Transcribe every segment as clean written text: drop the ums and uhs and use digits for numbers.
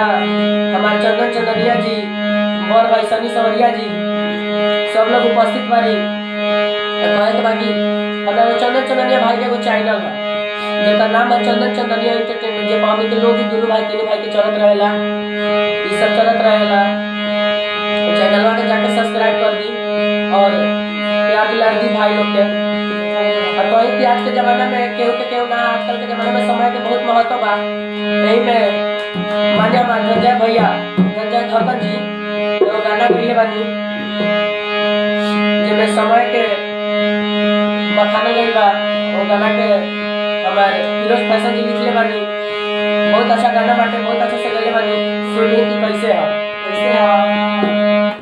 भैया, हमारे चंदन चंदनिया जी, बड़ भाई सनी सवरिया जी, सब लोग उपस्थित बारी। बाकी हमारे चंदन चंदनिया भाई के एगो चैनल है जेकर नाम है चंदन चंदनिया एंटरटेनमेंट, जे हमनी के लोग दोनों भाई तीनों भाई के चलत रहेला, ई सब चलत रहेला। चैनलवा के जाके सब्सक्राइब कर दी और प्यार दुलार दी भाई लोग के। और कहीं कि आज के जमाना में केहू के केहू ना, आजकल के जमाना में समय के बहुत महत्व बा। यही में मान्य धनंजय भैया, धनंजय खरकन जी एगो गाना गइले बानी जेमे समय के बखाना गइल बा। वो गाना के हमारे फिरोज फैशन जी लिखले बानी। बहुत अच्छा गाना बाटे, बहुत अच्छा से गइले बानी। सुनिए कि कैसे है, कैसे है।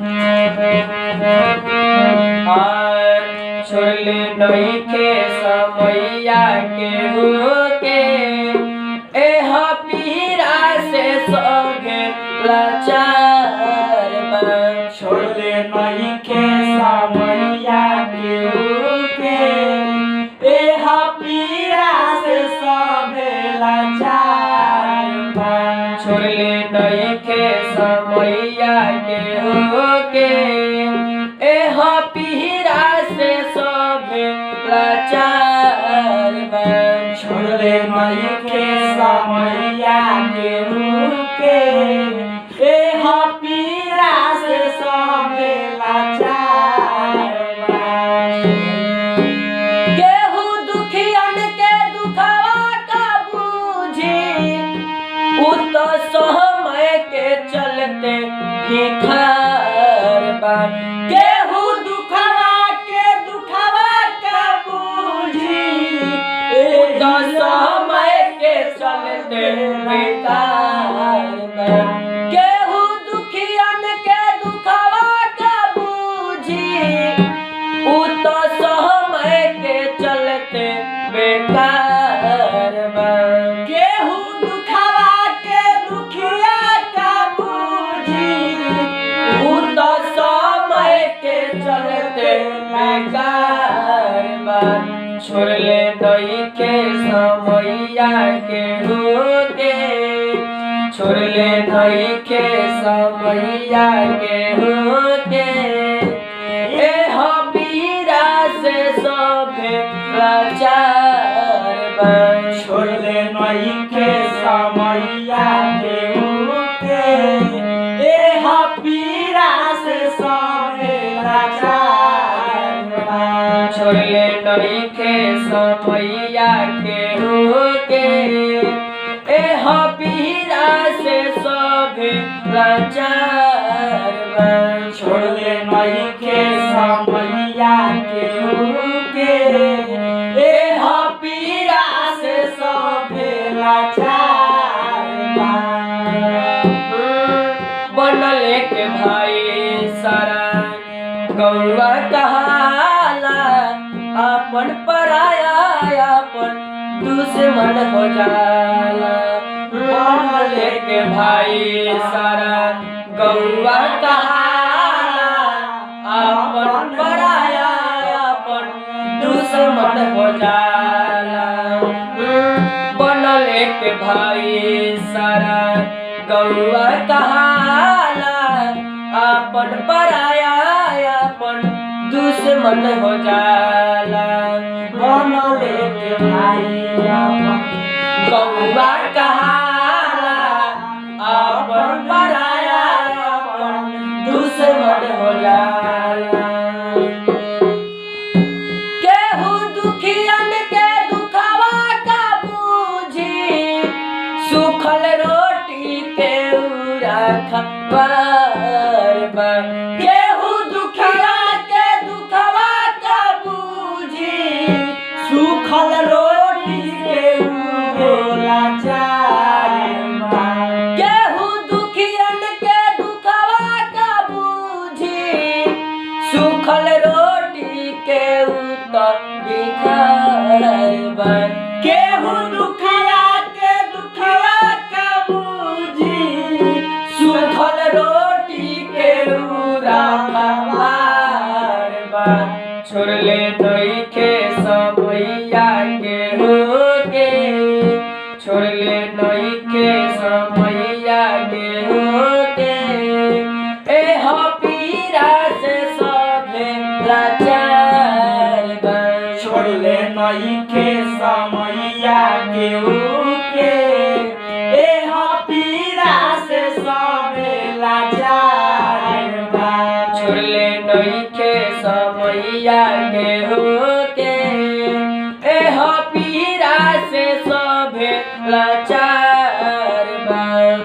छोड़ले नहीं के समैया के होके एह पीरा से सगे लाचार बा। छोड़ले नहीं के समैया के होके एह पीरा से सगे लाचार बा। छोड़ले नहीं के समैया के होके एह पीरा से सगे लाचार बा। छोड़ले नहीं के समैया के होके एह पीरा से सगे लाचार बा। केहू दुखियन के दुखवा का बूझी, उ तो समय के चलते भिखार बा। केहू दुखवा के दुखवा का बूझी, उ तो समय के चलते भिखार बा। केहू दुखियन के दुखवा का बूझी, उ तो समय के चलते बेकार बा। केहू दुखवा के दुखिया का बूझी, उ तो समय के चलते बेकार बा। छोड़ले नहीं के समैया के होके, छोड़ले नहीं के समैया के होके एह पीरा से सभे लाचार बा। छोड़ले नहीं के समैया के होके एह पीरा से सभे लाचार बा। छोड़ले नहीं के समैया के होके एह पीरा से सभे लाचार बा। छोड़ले नहीं के समैया के होके एह पीरा से सभे लाचार बा। बनल एक भाई सारा गौवा कहाला, अपन पराया अपन दुश्मन हो जाला। बनल एक भाई सारा गौवा कहाला, अपन पराया अपन दुश्मन हो जाला। बनल एक भाई सारा गौवा कहाला, अपन पराया अपन दुश्मन हो जाला। बनल एक भाई अपन गौवा कहाला, अपन पराया अपन दुश्मन हो जाला। केहू दुखियन के दुखवा का बूझी, सूखल रोटी के उरा खबर बा। केहू दुखिया के दुखवा का बूझी, सूखल रोटी के लाचार बा। केहू दुखियन के दुखवा का बूझी, सूखल रोटी के उतर भिखार बा। केहू दुखिया के दुखवा का बूझी, सूखल रोटी के उरा खबर बा। छोड़ले नहीं के समैया के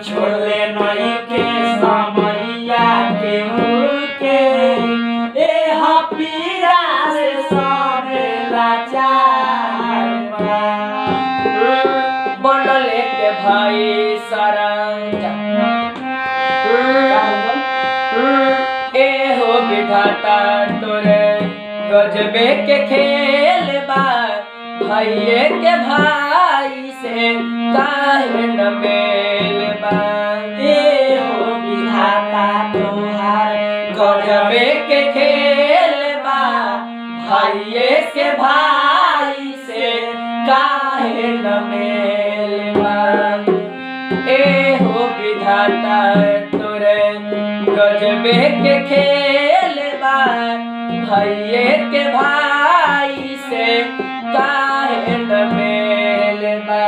छोड़ले नहीं के समैया केहू के एह पीड़ा से सबे लाचार बा। बनल के भाई सारा ए हो विधाता तोरे गजबे के खेल बा भाइये के भाई से काहे न मेल बा। ए हो विधाता तोहार गजबे के खेल बा भाइये के भाई से काहे न मेल बा। ए हो विधाता तोरे गजबे के खेल बा भाइये के भाई से काहे न मेल बा।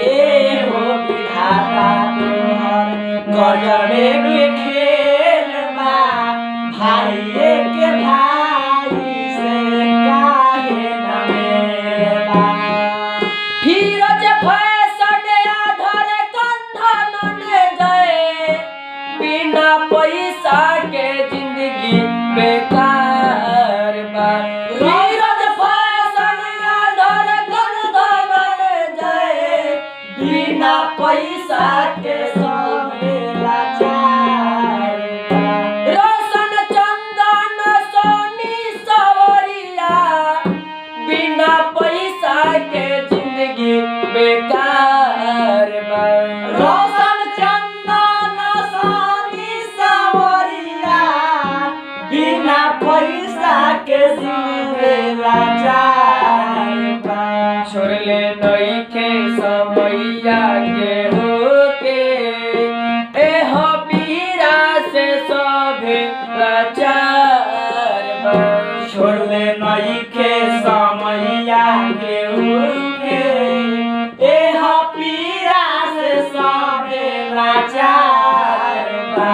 ए हो विधाता तोहार गजबे के खेल बा भाइये के भाई से काहे न मेल बा। फिरोज फैशन आधार कंधन गए बिना पैसा के जिंदगी बेकार बा। फिरोज फैशन आधार कंधन गए बिना पैसा के सबे लाचार बा। रोशन चंदन सोनी सवरिया बिना पैसा के जिंदगी बेकार बा। रोशन चंदन सोनी सवरिया बिना पैसा के जिंदगी लाचार बा। छोड़ले नइखे समैया केहू के एह पीड़ा से सभे लाचार बा। छोड़ले नहीं के समैया केहू के एह पीड़ा से सबे लाचार बा।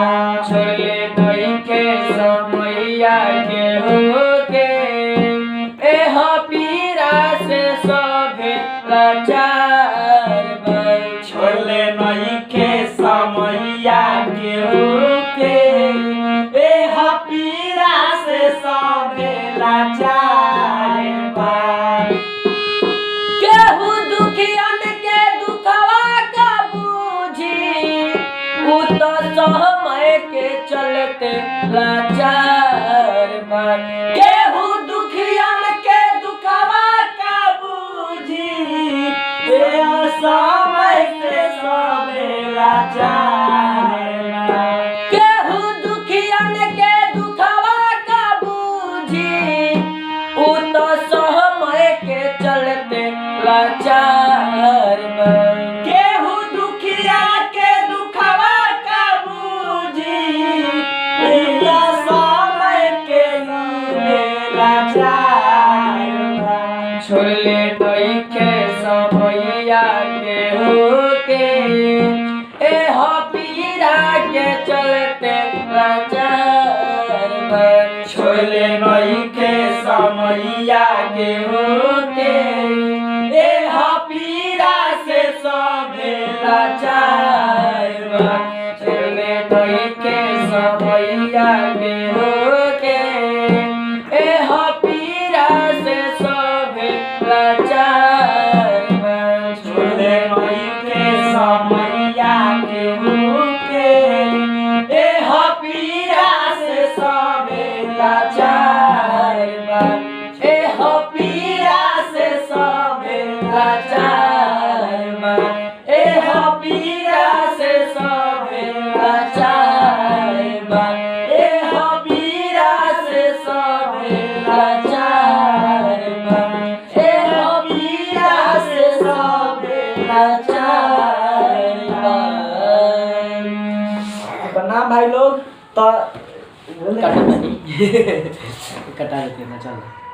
छोड़ले नइखे समैया केहू के एह पीड़ा से सभे लाचार बा। छोड़ले नहीं के समैया केहू के एह पीड़ा से सबे लाचार बा। केहू दुखियन के दुखवा का बूझी उ तो समय के चलते लाचार बा। केहू दुखियन के दुखवा का बूझी ए समय के सबे लाचार बा। केहू दुखियन के दुखवा का बूझी उ तो समय के चलते लाचार बा। केहू दुखिया के दुखवा का बूझी ए समय के सबे लाचार बा। छोड़ले नइखे समैया केहू के एह पीड़ा के चलते लाचार बा। छोड़ले नहीं के समैया केहू के एह पीड़ा से सबे लाचार बा। छोड़ले नइखे समैया केहू के एह पीड़ा से सभे लाचार बा। छोड़ले नहीं के समैया केहू के एह पीड़ा से सबे लाचार बा। एह पीड़ा से सभे लाचार बा। एह पीड़ा से सभे लाचार बा। एह पीड़ा से सभे लाचार बा। एह पीड़ा से सभे लाचार बा। प्रणाम भाई लोग। तो कटा देते हैं, चलो।